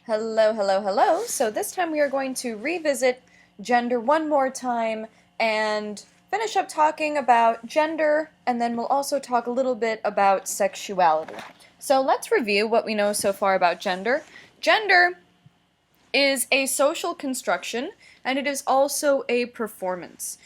Hello, hello, hello. So this time we are going to revisit gender one more time and finish up talking about gender, and then we'll also talk a little bit about sexuality. So let's review what we know so far about gender. Gender is a social construction, and it is also a performance.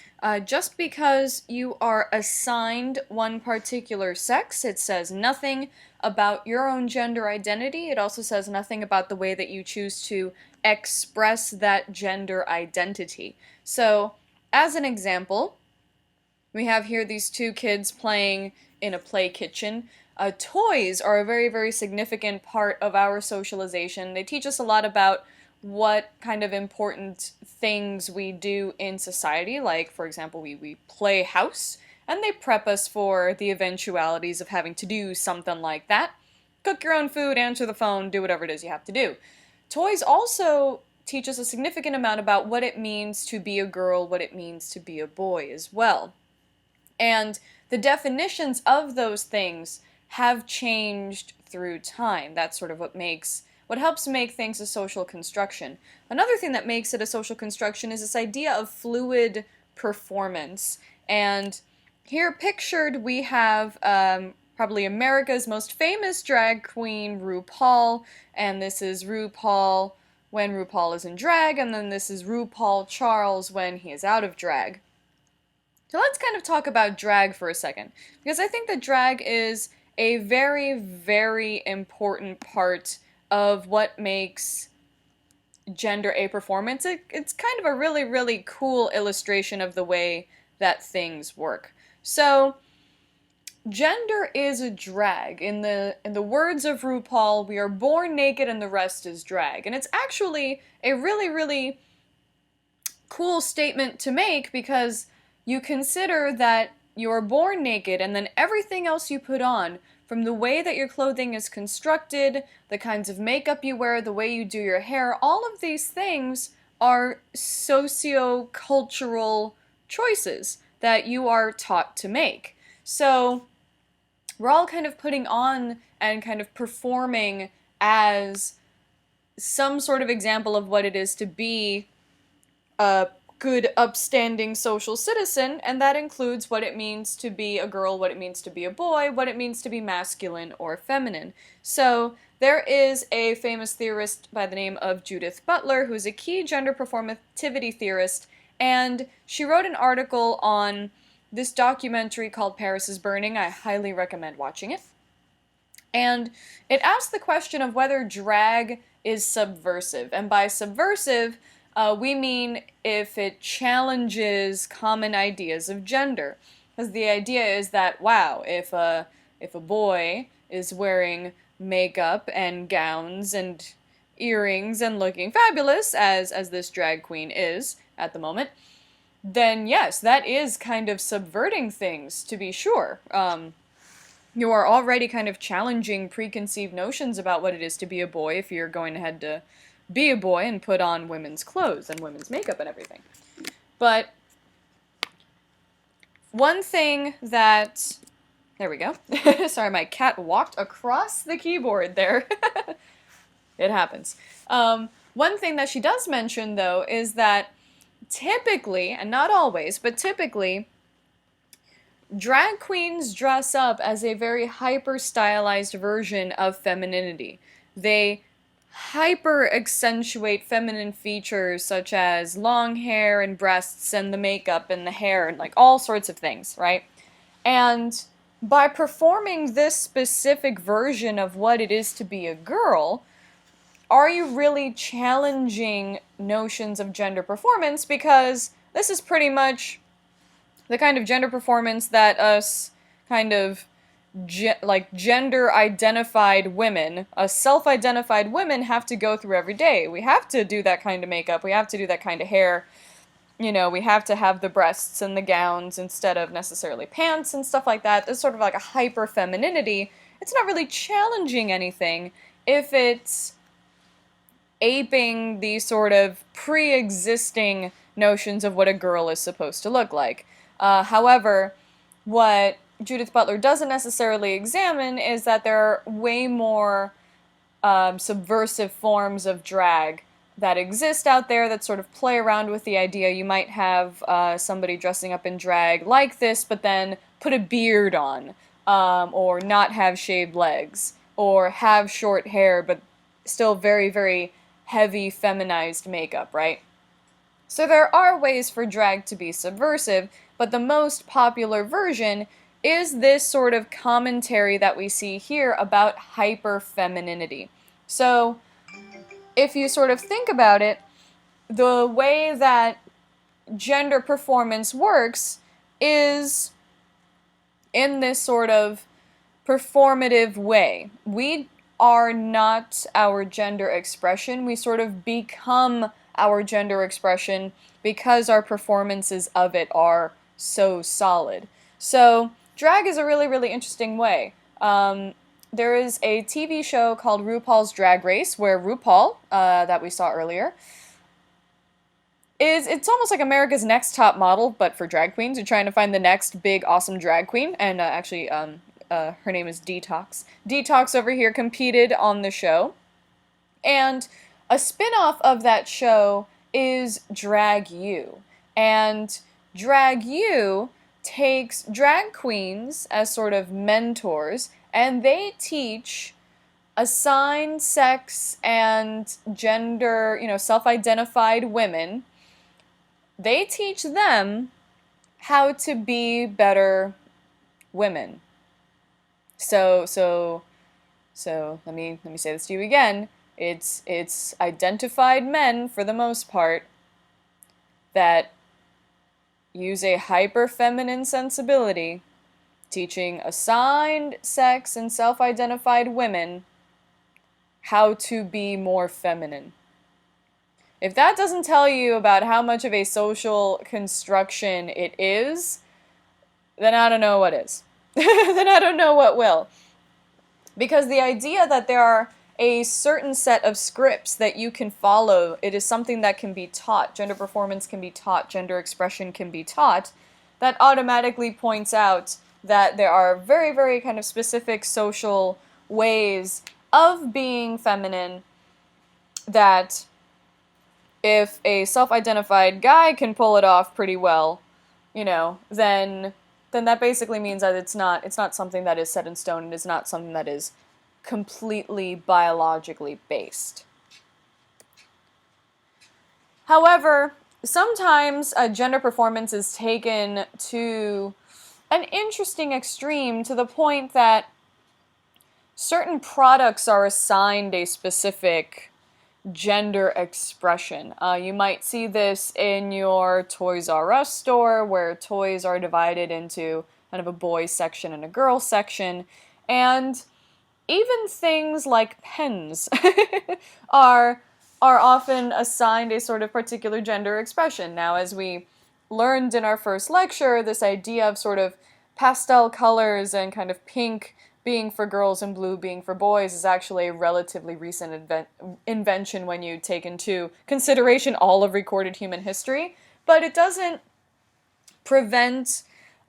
Just because you are assigned one particular sex, it says nothing about your own gender identity. It also says nothing about the way that you choose to express that gender identity. So, as an example, we have here these two kids playing in a play kitchen. Toys are a very, very significant part of our socialization. They teach us a lot about what kind of important things we do in society. Like, for example, we play house, and they prep us for the eventualities of having to do something like that. Cook your own food, answer the phone, do whatever it is you have to do. Toys also teach us a significant amount about what it means to be a girl, what it means to be a boy as well. And the definitions of those things have changed through time. That's sort of what helps make things a social construction. Another thing that makes it a social construction is this idea of fluid performance. And here pictured we have probably America's most famous drag queen, RuPaul, and this is RuPaul when RuPaul is in drag, and then this is RuPaul Charles when he is out of drag. So let's kind of talk about drag for a second, because I think that drag is a very, very important part of what makes gender a performance. It's kind of a really, really cool illustration of the way that things work. So, gender is a drag. In the words of RuPaul, we are born naked and the rest is drag. And it's actually a really, really cool statement to make, because you consider that you are born naked, and then everything else you put on, from the way that your clothing is constructed, the kinds of makeup you wear, the way you do your hair, all of these things are socio-cultural choices that you are taught to make. So, we're all kind of putting on and kind of performing as some sort of example of what it is to be a good, upstanding social citizen, and that includes what it means to be a girl, what it means to be a boy, what it means to be masculine or feminine. So, there is a famous theorist by the name of Judith Butler, who is a key gender performativity theorist, and she wrote an article on this documentary called Paris is Burning. I highly recommend watching it. And it asked the question of whether drag is subversive. And by subversive, we mean if it challenges common ideas of gender. Because the idea is that, wow, if a boy is wearing makeup and gowns and earrings and looking fabulous, as this drag queen is at the moment, then yes, that is kind of subverting things, to be sure. You are already kind of challenging preconceived notions about what it is to be a boy if you're going ahead to be a boy and put on women's clothes and women's makeup and everything. But one thing that... There we go. Sorry, my cat walked across the keyboard there. It happens. One thing that she does mention, though, is that typically, and not always, but typically, drag queens dress up as a very hyper-stylized version of femininity. They hyper-accentuate feminine features such as long hair and breasts and the makeup and the hair and like all sorts of things, right? And by performing this specific version of what it is to be a girl, are you really challenging notions of gender performance? Because this is pretty much the kind of gender performance that us kind of gender-identified women, self-identified women have to go through every day. We have to do that kind of makeup, we have to do that kind of hair, you know, we have to have the breasts and the gowns instead of necessarily pants and stuff like that. There's sort of like a hyper-femininity. It's not really challenging anything if it's aping these sort of pre-existing notions of what a girl is supposed to look like. However, what Judith Butler doesn't necessarily examine is that there are way more subversive forms of drag that exist out there that sort of play around with the idea. You might have somebody dressing up in drag like this, but then put a beard on, or not have shaved legs, or have short hair, but still very, very heavy feminized makeup, right? So there are ways for drag to be subversive, but the most popular version is this sort of commentary that we see here about hyper-femininity. So, if you sort of think about it, the way that gender performance works is in this sort of performative way. We are not our gender expression. We sort of become our gender expression because our performances of it are so solid. So, drag is a really, really interesting way. There is a TV show called RuPaul's Drag Race, where RuPaul, that we saw earlier, it's almost like America's Next Top Model, but for drag queens. You're trying to find the next big, awesome drag queen, and her name is Detox. Detox over here competed on the show, and a spin-off of that show is Drag U. And Drag U takes drag queens as sort of mentors, and they teach assigned sex and gender, self-identified women. They teach them how to be better women. So let me say this to you again. It's identified men, for the most part, that use a hyper-feminine sensibility, teaching assigned sex and self-identified women how to be more feminine. If that doesn't tell you about how much of a social construction it is, then I don't know what is. Then I don't know what will. Because the idea that there are a certain set of scripts that you can follow, it is something that can be taught. Gender performance can be taught. Gender expression can be taught. That automatically points out that there are very, very kind of specific social ways of being feminine that if a self-identified guy can pull it off pretty well, then that basically means that it's not something that is set in stone. It is not something that is completely biologically based. However, sometimes gender performance is taken to an interesting extreme, to the point that certain products are assigned a specific gender expression. You might see this in your Toys R Us store, where toys are divided into kind of a boys section and a girls section, and even things like pens are often assigned a sort of particular gender expression. Now, as we learned in our first lecture, this idea of sort of pastel colors and kind of pink being for girls and blue being for boys is actually a relatively recent invention when you take into consideration all of recorded human history, but it doesn't prevent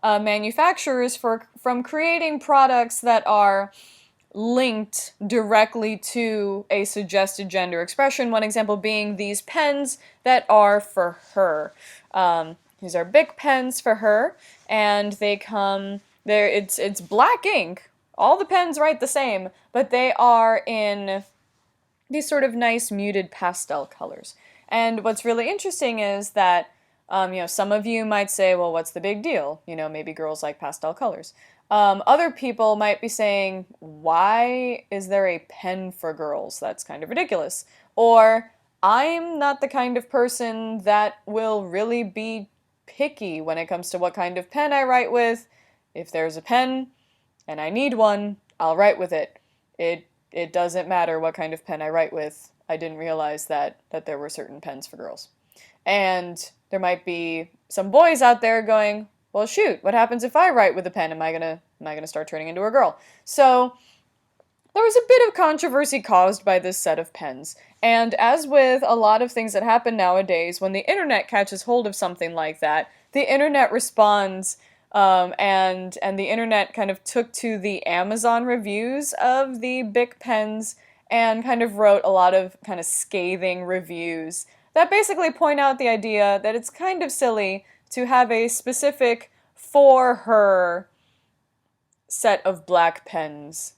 manufacturers from creating products that are linked directly to a suggested gender expression. One example being these pens that are for her. These are Bic pens for her, and they come there. It's black ink. All the pens write the same, but they are in these sort of nice muted pastel colors. And what's really interesting is that, some of you might say, well, what's the big deal? Maybe girls like pastel colors. Other people might be saying, why is there a pen for girls? That's kind of ridiculous. Or, I'm not the kind of person that will really be picky when it comes to what kind of pen I write with. If there's a pen and I need one, I'll write with it. It doesn't matter what kind of pen I write with. I didn't realize that there were certain pens for girls. And there might be some boys out there going, well, shoot, what happens if I write with a pen? Am I gonna start turning into a girl? So there was a bit of controversy caused by this set of pens. And as with a lot of things that happen nowadays, when the internet catches hold of something like that, the internet responds, and the internet kind of took to the Amazon reviews of the Bic pens and kind of wrote a lot of kind of scathing reviews that basically point out the idea that it's kind of silly to have a specific for her set of black pens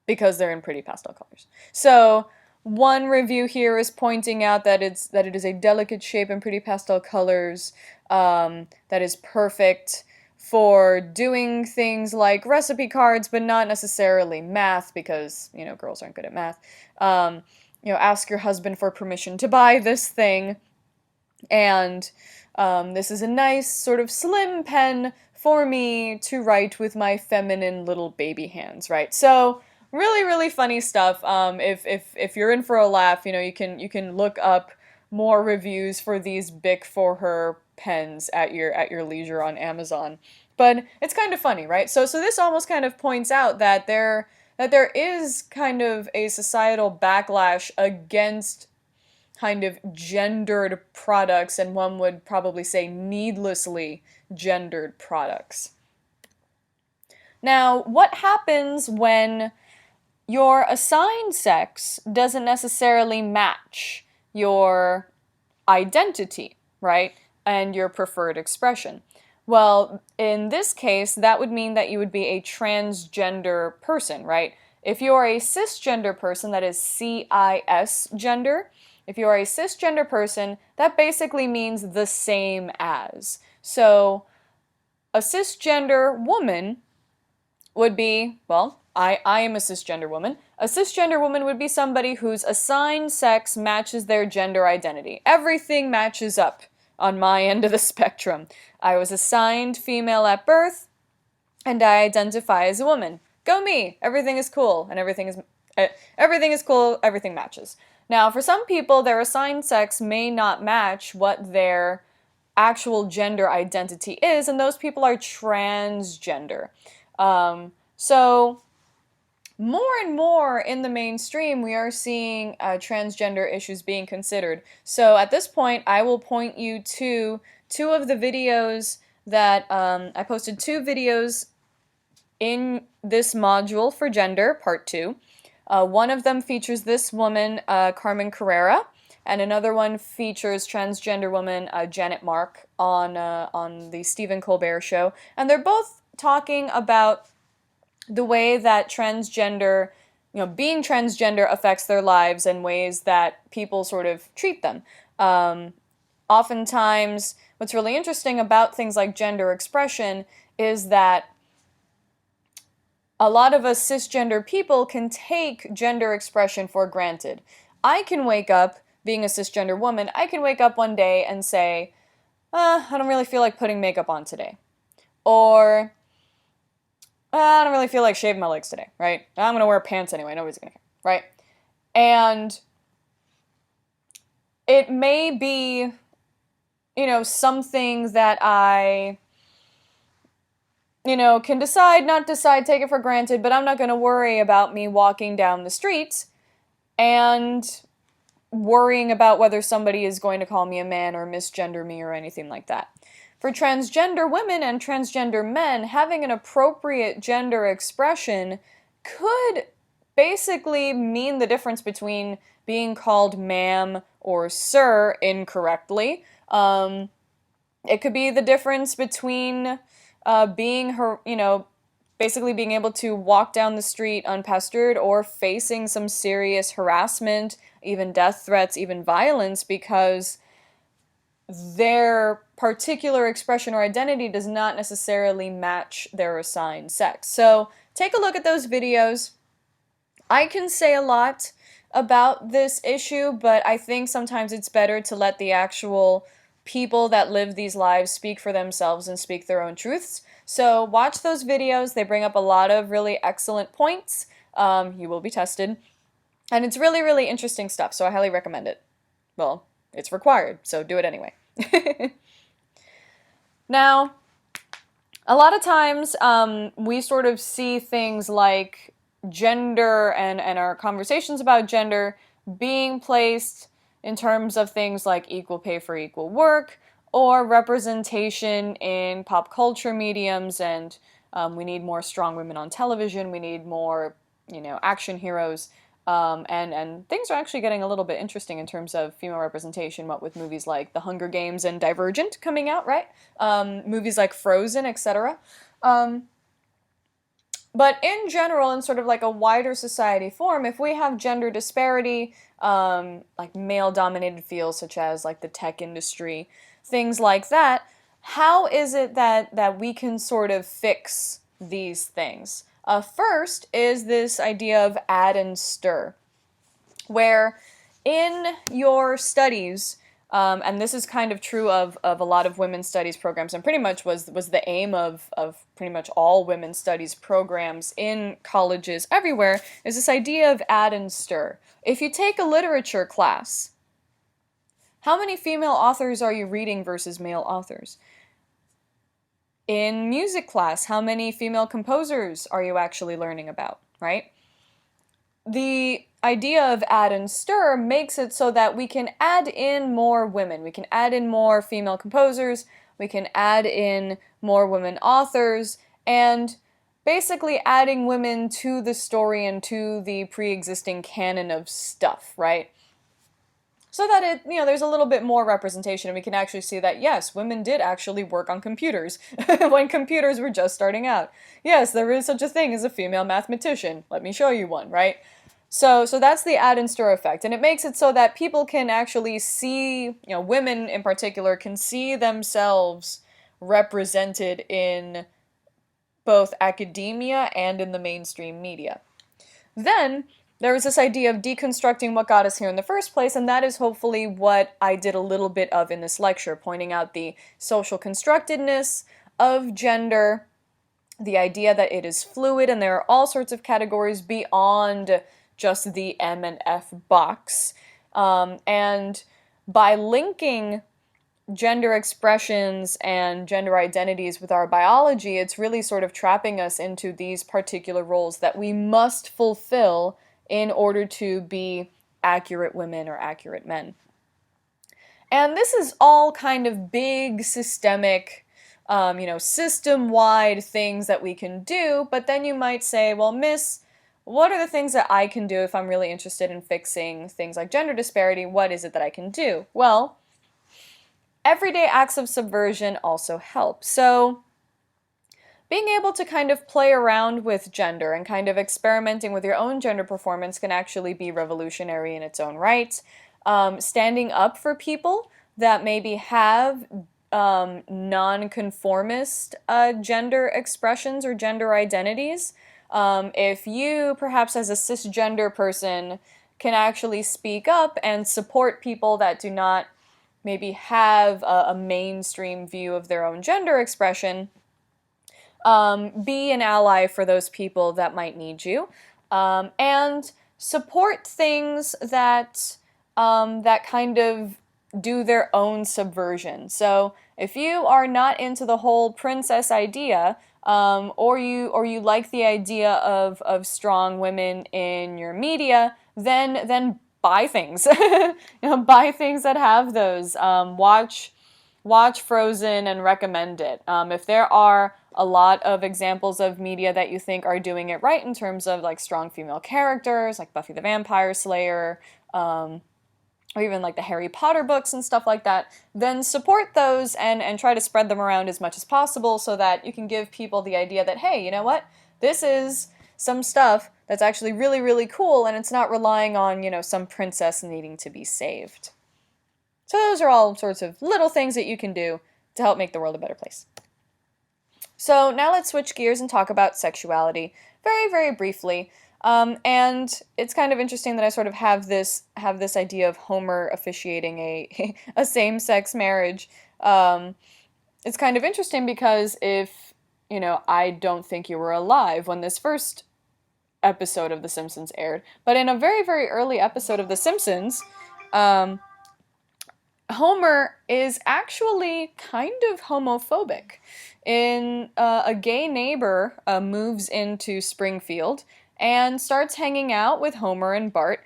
because they're in pretty pastel colors. So one review here is pointing out that it is a delicate shape in pretty pastel colors, that is perfect for doing things like recipe cards, but not necessarily math because, girls aren't good at math. Ask your husband for permission to buy this thing. And this is a nice sort of slim pen for me to write with my feminine little baby hands, right? So really, really funny stuff. If you're in for a laugh, you can look up more reviews for these Bic for her pens at your leisure on Amazon. But it's kind of funny, right? So this almost kind of points out that there is kind of a societal backlash against kind of gendered products, and one would probably say needlessly gendered products. Now, what happens when your assigned sex doesn't necessarily match your identity, right? And your preferred expression? Well, in this case, that would mean that you would be a transgender person, right? If you are a cisgender person, that is CIS gender, if you are a cisgender person, that basically means the same as. So, a cisgender woman would be, well, I am a cisgender woman. A cisgender woman would be somebody whose assigned sex matches their gender identity. Everything matches up on my end of the spectrum. I was assigned female at birth, and I identify as a woman. Go me! Everything is cool, and everything is cool, everything matches. Now, for some people, their assigned sex may not match what their actual gender identity is, and those people are transgender. So, more and more in the mainstream, we are seeing transgender issues being considered. So at this point, I will point you to two of the videos that I posted 2 videos in this module for gender, part 2. One of them features this woman, Carmen Carrera, and another one features transgender woman Janet Mark on the Stephen Colbert Show. And they're both talking about the way that transgender, being transgender affects their lives and ways that people sort of treat them. Oftentimes, what's really interesting about things like gender expression is that a lot of us cisgender people can take gender expression for granted. I can wake up, being a cisgender woman, I can wake up one day and say, I don't really feel like putting makeup on today. Or, I don't really feel like shaving my legs today, right? I'm going to wear pants anyway, nobody's going to care, right? And it may be, something that I, can decide, not decide, take it for granted, but I'm not going to worry about me walking down the street and worrying about whether somebody is going to call me a man or misgender me or anything like that. For transgender women and transgender men, having an appropriate gender expression could basically mean the difference between being called ma'am or sir incorrectly. It could be the difference between being her, basically being able to walk down the street unpestered or facing some serious harassment, even death threats, even violence, because their particular expression or identity does not necessarily match their assigned sex. So take a look at those videos. I can say a lot about this issue, but I think sometimes it's better to let the actual people that live these lives speak for themselves and speak their own truths. So watch those videos. They bring up a lot of really excellent points. You will be tested. And it's really, really interesting stuff, so I highly recommend it. Well, it's required, so do it anyway. Now, a lot of times we sort of see things like gender and our conversations about gender being placed in terms of things like equal pay for equal work or representation in pop culture mediums, and we need more strong women on television, we need more, action heroes. And things are actually getting a little bit interesting in terms of female representation, what with movies like The Hunger Games and Divergent coming out, right? Movies like Frozen, etc. But in general, in sort of like a wider society form, if we have gender disparity, like male-dominated fields such as like the tech industry, things like that, how is it that we can sort of fix these things? First is this idea of add and stir, where in your studies, and this is kind of true of a lot of women's studies programs, and pretty much was the aim of pretty much all women's studies programs in colleges everywhere, is this idea of add and stir. If you take a literature class, how many female authors are you reading versus male authors? In music class, how many female composers are you actually learning about, right? The idea of add and stir makes it so that we can add in more women. We can add in more female composers. We can add in more women authors. And basically adding women to the story and to the pre-existing canon of stuff, right? So that it, there's a little bit more representation, and we can actually see that, yes, women did actually work on computers when computers were just starting out. Yes, there is such a thing as a female mathematician. Let me show you one, right? So that's the add and stir effect, and it makes it so that people can actually see, women in particular can see themselves represented in both academia and in the mainstream media. Then there was this idea of deconstructing what got us here in the first place, and that is hopefully what I did a little bit of in this lecture, pointing out the social constructedness of gender, the idea that it is fluid and there are all sorts of categories beyond just the M and F box. And by linking gender expressions and gender identities with our biology, it's really sort of trapping us into these particular roles that we must fulfill in order to be accurate women or accurate men. And this is all kind of big systemic, system-wide things that we can do, but then you might say, well, miss, what are the things that I can do if I'm really interested in fixing things like gender disparity? What is it that I can do? Well, everyday acts of subversion also help. So being able to kind of play around with gender and kind of experimenting with your own gender performance can actually be revolutionary in its own right. Standing up for people that maybe have non-conformist gender expressions or gender identities. If you, perhaps as a cisgender person, can actually speak up and support people that do not maybe have a mainstream view of their own gender expression, be an ally for those people that might need you, and support things that that kind of do their own subversion. So if you are not into the whole princess idea, or you like the idea of strong women in your media, then buy things. Buy things that have those. Watch Frozen and recommend it. If there are a lot of examples of media that you think are doing it right in terms of like strong female characters, like Buffy the Vampire Slayer, or even like the Harry Potter books and stuff like that, then support those and try to spread them around as much as possible so that you can give people the idea that, hey, you know what? This is some stuff that's actually really, really cool, and it's not relying on, some princess needing to be saved. So those are all sorts of little things that you can do to help make the world a better place. So now let's switch gears and talk about sexuality very, very briefly. And it's kind of interesting that I sort of have this idea of Homer officiating a same-sex marriage. It's kind of interesting because if, I don't think you were alive when this first episode of The Simpsons aired, but in a very, very early episode of The Simpsons, Homer is actually kind of homophobic. A gay neighbor moves into Springfield and starts hanging out with Homer and Bart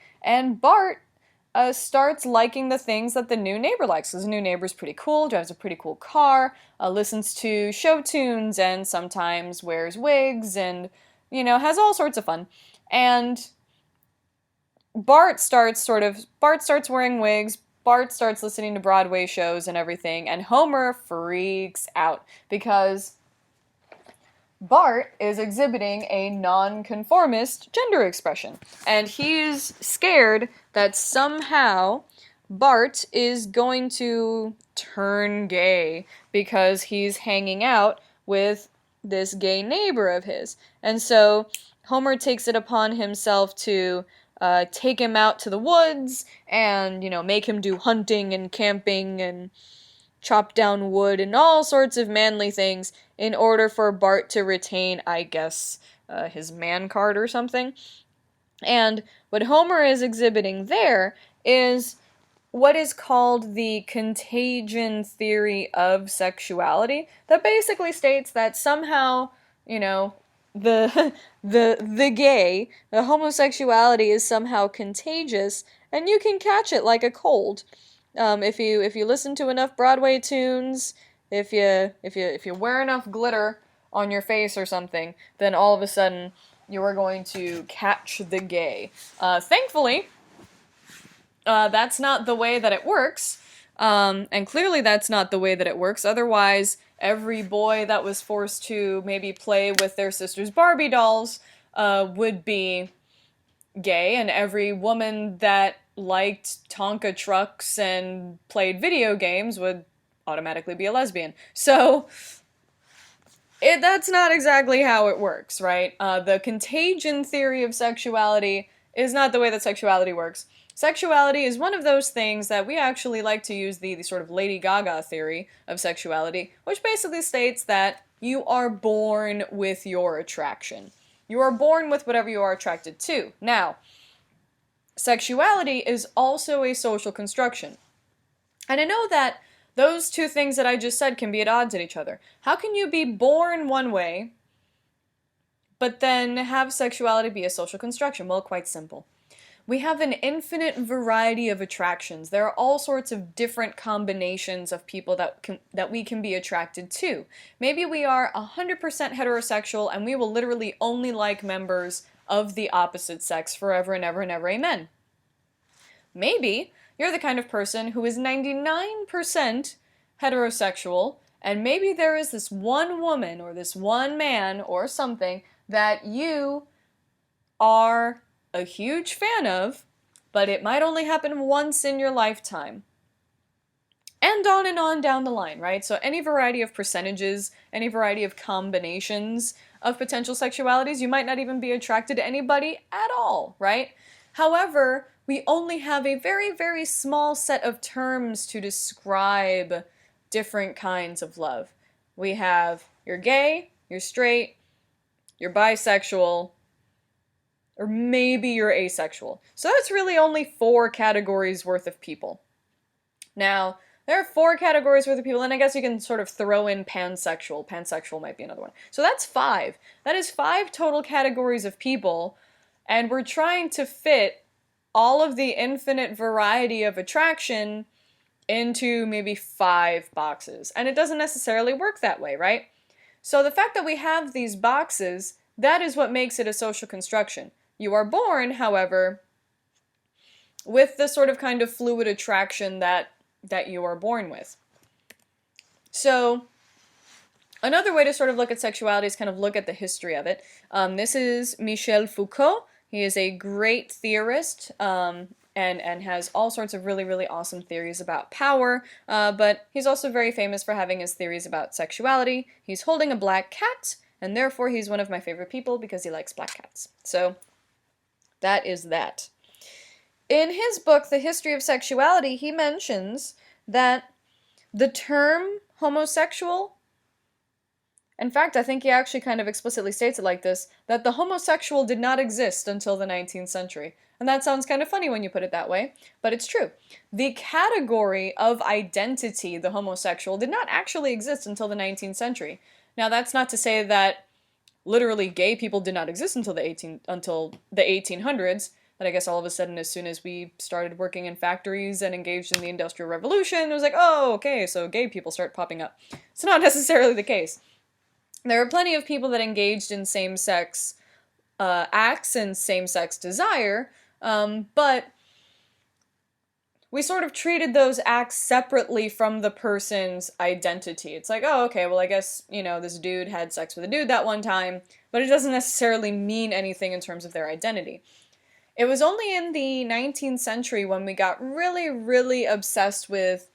starts liking the things that the new neighbor likes. Because the new neighbor's pretty cool, drives a pretty cool car, listens to show tunes, and sometimes wears wigs, and, has all sorts of fun. And Bart starts wearing wigs, Bart starts listening to Broadway shows and everything, and Homer freaks out because Bart is exhibiting a nonconformist gender expression, and he's scared that somehow Bart is going to turn gay because he's hanging out with this gay neighbor of his. And so Homer takes it upon himself to take him out to the woods and, make him do hunting and camping and chop down wood and all sorts of manly things in order for Bart to retain, I guess, his man card or something. And what Homer is exhibiting there is what is called the contagion theory of sexuality, that basically states that somehow, the the homosexuality is somehow contagious, and you can catch it like a cold. If you listen to enough Broadway tunes, if you wear enough glitter on your face or something, then all of a sudden you are going to catch the gay. Thankfully, that's not the way that it works. And clearly that's not the way that it works. Otherwise, every boy that was forced to maybe play with their sister's Barbie dolls would be gay, and every woman that liked Tonka trucks and played video games would automatically be a lesbian. So, that's not exactly how it works, right? The contagion theory of sexuality is not the way that sexuality works. Sexuality is one of those things that we actually like to use the sort of Lady Gaga theory of sexuality, which basically states that you are born with your attraction. You are born with whatever you are attracted to. Now, sexuality is also a social construction. And I know that those two things that I just said can be at odds at each other. How can you be born one way, but then have sexuality be a social construction? Well, quite simple. We have an infinite variety of attractions. There are all sorts of different combinations of people that we can be attracted to. Maybe we are 100% heterosexual and we will literally only like members of the opposite sex forever and ever and ever, amen. Maybe you're the kind of person who is 99% heterosexual, and maybe there is this one woman or this one man or something that you are a huge fan of, but it might only happen once in your lifetime. And on down the line, right? So any variety of percentages, any variety of combinations of potential sexualities, you might not even be attracted to anybody at all, right? However, we only have a very, very small set of terms to describe different kinds of love. We have you're gay, you're straight, you're bisexual, or maybe you're asexual. So that's really only 4 categories worth of people. Now, there are 4 categories worth of people, and I guess you can sort of throw in pansexual. Pansexual might be another one. So that's 5. That is 5 total categories of people, and we're trying to fit all of the infinite variety of attraction into maybe 5 boxes. And it doesn't necessarily work that way, right? So the fact that we have these boxes, that is what makes it a social construction. You are born, however, with the sort of kind of fluid attraction that you are born with. So, another way to sort of look at sexuality is kind of look at the history of it. This is Michel Foucault. He is a great theorist, and has all sorts of really, really awesome theories about power, but he's also very famous for having his theories about sexuality. He's holding a black cat, and therefore he's one of my favorite people because he likes black cats. So, that is that. In his book, The History of Sexuality, he mentions that the term homosexual, in fact, I think he actually kind of explicitly states it like this, that the homosexual did not exist until the 19th century. And that sounds kind of funny when you put it that way, but it's true. The category of identity, the homosexual, did not actually exist until the 19th century. Now, that's not to say that literally gay people did not exist until the 1800s, that I guess all of a sudden, as soon as we started working in factories and engaged in the Industrial Revolution, it was like, oh, okay, so gay people start popping up. It's not necessarily the case. There are plenty of people that engaged in same-sex acts and same-sex desire, But we sort of treated those acts separately from the person's identity. It's like, oh, okay, well, I guess, this dude had sex with a dude that one time, but it doesn't necessarily mean anything in terms of their identity. It was only in the 19th century when we got really, really obsessed with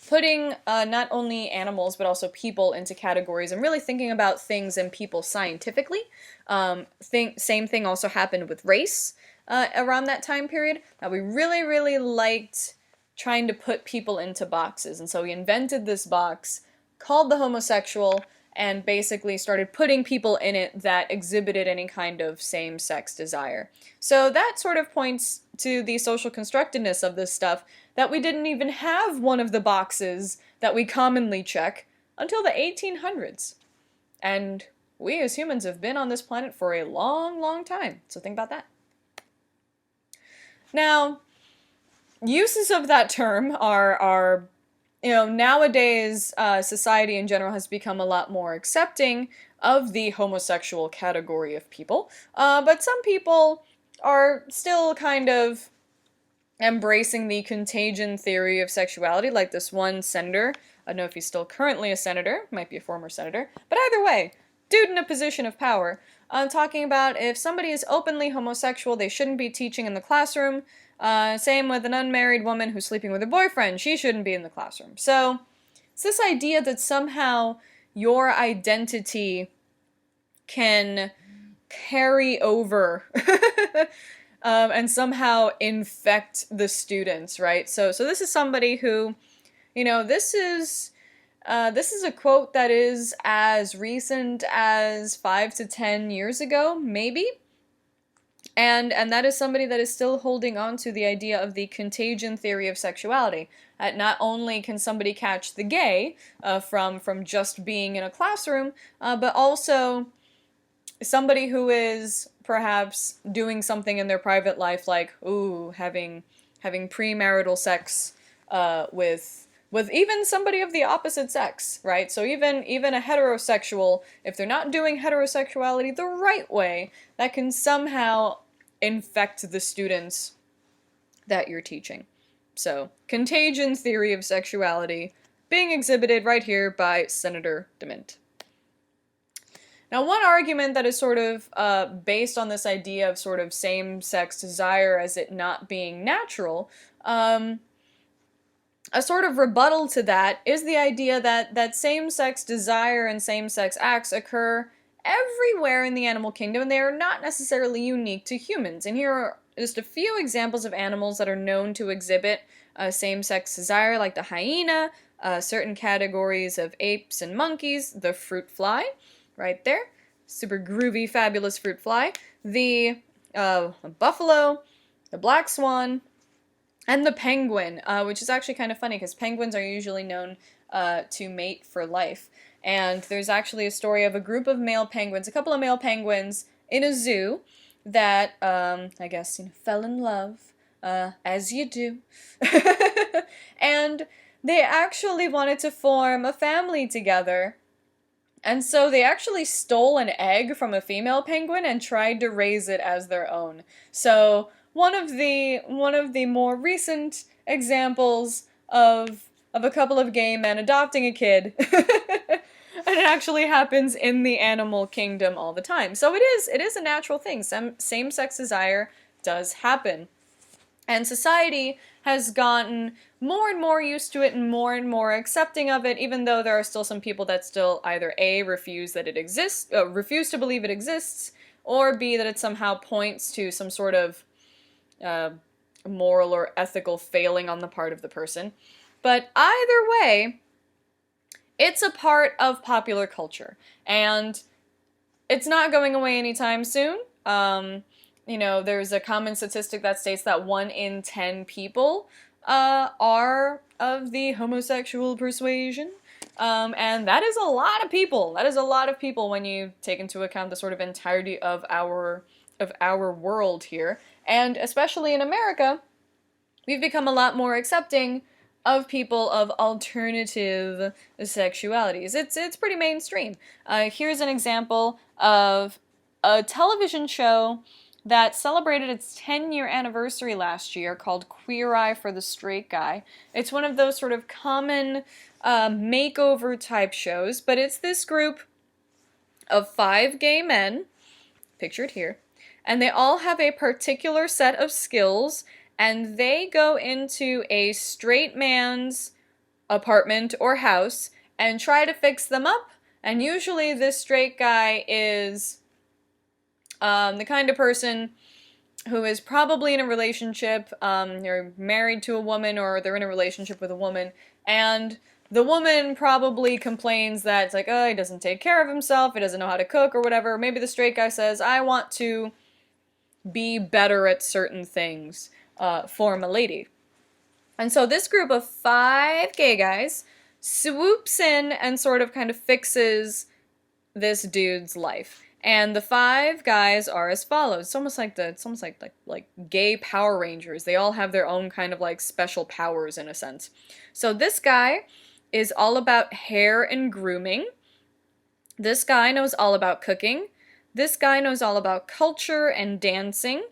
putting not only animals but also people into categories and really thinking about things and people scientifically. Same thing also happened with race around that time period, that we really, really liked trying to put people into boxes. And so we invented this box called the homosexual and basically started putting people in it that exhibited any kind of same-sex desire. So that sort of points to the social constructedness of this stuff, that we didn't even have one of the boxes that we commonly check until the 1800s. And we as humans have been on this planet for a long, long time. So think about that. Now, uses of that term are nowadays society in general has become a lot more accepting of the homosexual category of people. But some people are still kind of embracing the contagion theory of sexuality, like this one senator. I don't know if he's still currently a senator, might be a former senator, but either way, dude in a position of power, talking about if somebody is openly homosexual, they shouldn't be teaching in the classroom. Same with an unmarried woman who's sleeping with her boyfriend, she shouldn't be in the classroom. So, it's this idea that somehow your identity can carry over and somehow infect the students, right? So this is somebody who, this is a quote that is as recent as 5 to 10 years ago, maybe. And that is somebody that is still holding on to the idea of the contagion theory of sexuality. That not only can somebody catch the gay from just being in a classroom, but also somebody who is perhaps doing something in their private life, like having premarital sex with even somebody of the opposite sex, right? So even a heterosexual, if they're not doing heterosexuality the right way, that can somehow infect the students that you're teaching. So, contagion theory of sexuality being exhibited right here by Senator DeMint. Now, one argument that is sort of based on this idea of sort of same-sex desire as it not being natural, a sort of rebuttal to that is the idea that same-sex desire and same-sex acts occur everywhere in the animal kingdom, and they are not necessarily unique to humans. And here are just a few examples of animals that are known to exhibit same-sex desire, like the hyena, certain categories of apes and monkeys, the fruit fly, right there, super groovy, fabulous fruit fly, the buffalo, the black swan, and the penguin, which is actually kind of funny because penguins are usually known to mate for life. And there's actually a story of a group of male penguins, a couple of male penguins in a zoo that, I guess, fell in love, as you do. And they actually wanted to form a family together. And so they actually stole an egg from a female penguin and tried to raise it as their own. So one of the more recent examples of a couple of gay men adopting a kid. And it actually happens in the animal kingdom all the time. So it is a natural thing. Some same-sex desire does happen. And society has gotten more and more used to it and more accepting of it, even though there are still some people that still either A, refuse that it exists, refuse to believe it exists, or B, that it somehow points to some sort of moral or ethical failing on the part of the person. But either way, it's a part of popular culture, and it's not going away anytime soon. There's a common statistic that states that 1 in 10 people are of the homosexual persuasion, and that is a lot of people. That is a lot of people when you take into account the sort of entirety of our world here, and especially in America, we've become a lot more accepting of people of alternative sexualities. It's pretty mainstream. Here's an example of a television show that celebrated its 10-year anniversary last year, called Queer Eye for the Straight Guy. It's one of those sort of common makeover type shows, but it's this group of 5 gay men, pictured here, and they all have a particular set of skills, and they go into a straight man's apartment or house and try to fix them up. And usually this straight guy is the kind of person who is probably in a relationship, they're married to a woman or they're in a relationship with a woman, and the woman probably complains that it's like, oh, he doesn't take care of himself, he doesn't know how to cook or whatever. Maybe the straight guy says, I want to be better at certain things for my lady. And so this group of 5 gay guys swoops in and sort of kind of fixes this dude's life. And the 5 guys are as follows. It's almost like gay Power Rangers. They all have their own kind of like special powers in a sense. So this guy is all about hair and grooming. This guy knows all about cooking. This guy knows all about culture and dancing.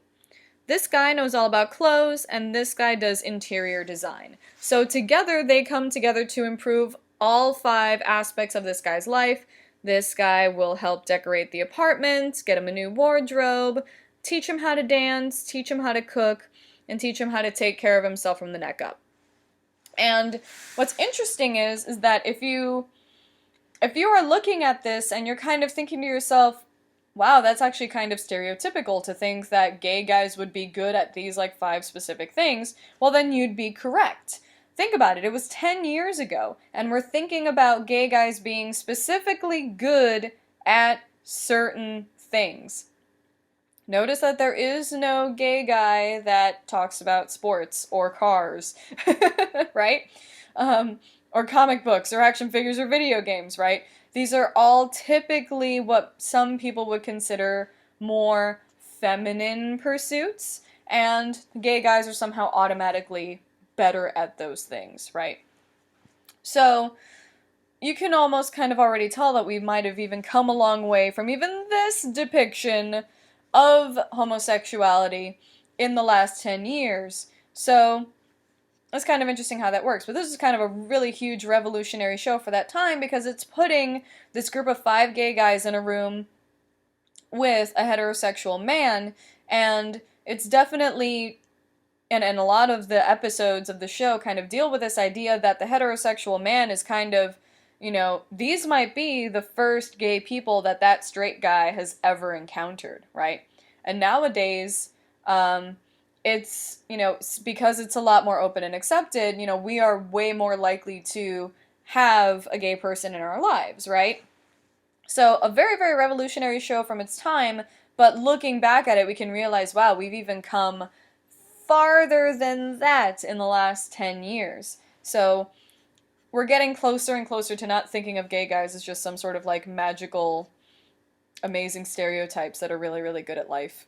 This guy knows all about clothes, and this guy does interior design. So together they come together to improve all 5 aspects of this guy's life. This guy will help decorate the apartment, get him a new wardrobe, teach him how to dance, teach him how to cook, and teach him how to take care of himself from the neck up. And what's interesting is that if you are looking at this and you're kind of thinking to yourself, wow, that's actually kind of stereotypical to think that gay guys would be good at these like 5 specific things, well then you'd be correct. Think about it, it was 10 years ago, and we're thinking about gay guys being specifically good at certain things. Notice that there is no gay guy that talks about sports or cars, right? Or comic books or action figures or video games, right? These are all typically what some people would consider more feminine pursuits, and gay guys are somehow automatically better at those things, right? So you can almost kind of already tell that we might have even come a long way from even this depiction of homosexuality in the last 10 years. So it's kind of interesting how that works. But this is kind of a really huge revolutionary show for that time because it's putting this group of 5 gay guys in a room with a heterosexual man, and it's definitely, and a lot of the episodes of the show kind of deal with this idea that the heterosexual man is kind of, you know, these might be the first gay people that straight guy has ever encountered, right? And nowadays, it's, you know, because it's a lot more open and accepted, you know, we are way more likely to have a gay person in our lives, right? So a very, very revolutionary show from its time, but looking back at it, we can realize, wow, we've even come farther than that in the last 10 years. So we're getting closer and closer to not thinking of gay guys as just some sort of like magical, amazing stereotypes that are really, really good at life.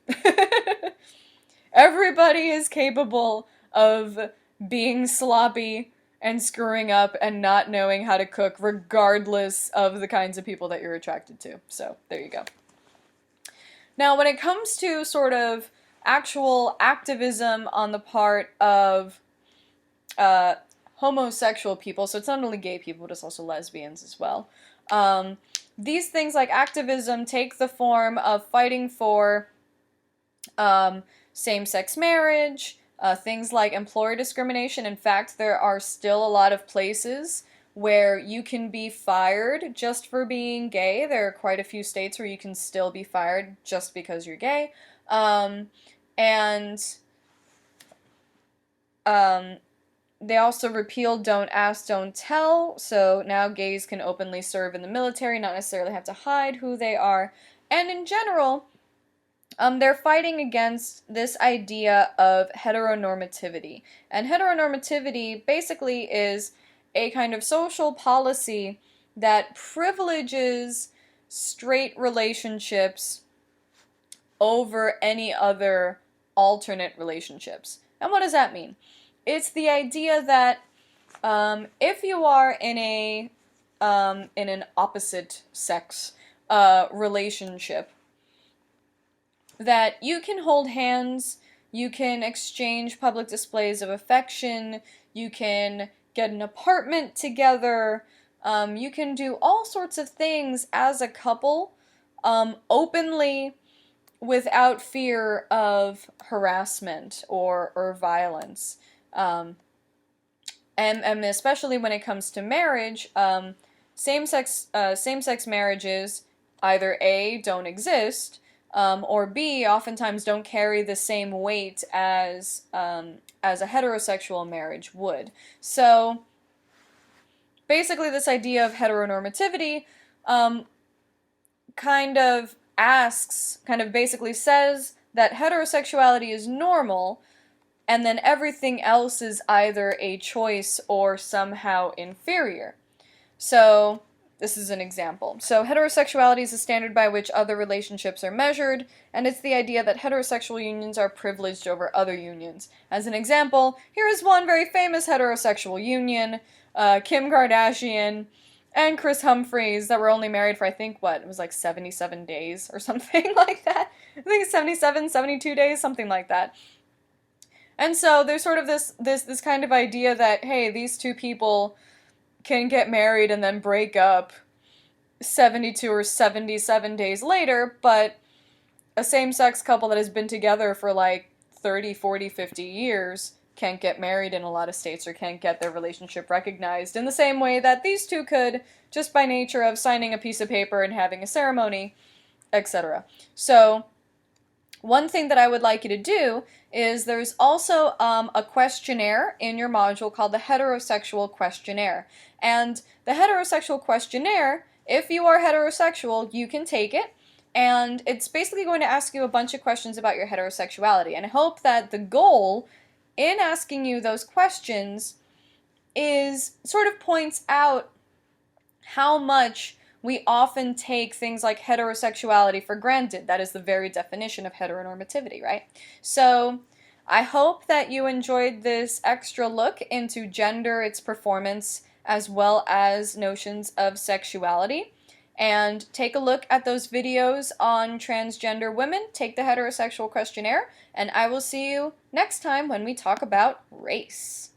Everybody is capable of being sloppy and screwing up and not knowing how to cook, regardless of the kinds of people that you're attracted to. So, there you go. Now, when it comes to sort of actual activism on the part of homosexual people, so it's not only gay people, but it's also lesbians as well. These things like activism take the form of fighting for same-sex marriage, things like employer discrimination. In fact, there are still a lot of places where you can be fired just for being gay. There are quite a few states where you can still be fired just because you're gay. They also repealed Don't Ask, Don't Tell, so now gays can openly serve in the military, not necessarily have to hide who they are. And in general, they're fighting against this idea of heteronormativity. And heteronormativity basically is a kind of social policy that privileges straight relationships over any other alternate relationships. And what does that mean? It's the idea that if you are in an opposite sex relationship, that you can hold hands, you can exchange public displays of affection, you can get an apartment together, you can do all sorts of things as a couple, openly, without fear of harassment or violence. And especially when it comes to marriage, same-sex marriages either A, don't exist, or B, oftentimes don't carry the same weight as a heterosexual marriage would. So basically this idea of heteronormativity kind of basically says that heterosexuality is normal, and then everything else is either a choice or somehow inferior. So, this is an example. So, heterosexuality is the standard by which other relationships are measured, and it's the idea that heterosexual unions are privileged over other unions. As an example, here is one very famous heterosexual union, Kim Kardashian and Chris Humphries, that were only married for, I think, it was like 77 days or something like that. I think it's 77, 72 days, something like that. And so there's sort of this kind of idea that, hey, these two people can get married and then break up 72 or 77 days later, but a same-sex couple that has been together for like 30, 40, 50 years can't get married in a lot of states or can't get their relationship recognized in the same way that these two could, just by nature of signing a piece of paper and having a ceremony, etc. So, one thing that I would like you to do is there's also a questionnaire in your module called the Heterosexual Questionnaire. And the Heterosexual Questionnaire, if you are heterosexual, you can take it. And it's basically going to ask you a bunch of questions about your heterosexuality. And I hope that the goal in asking you those questions is sort of points out how much we often take things like heterosexuality for granted. That is the very definition of heteronormativity, right? So I hope that you enjoyed this extra look into gender, its performance, as well as notions of sexuality. And take a look at those videos on transgender women, take the heterosexual questionnaire, and I will see you next time when we talk about race.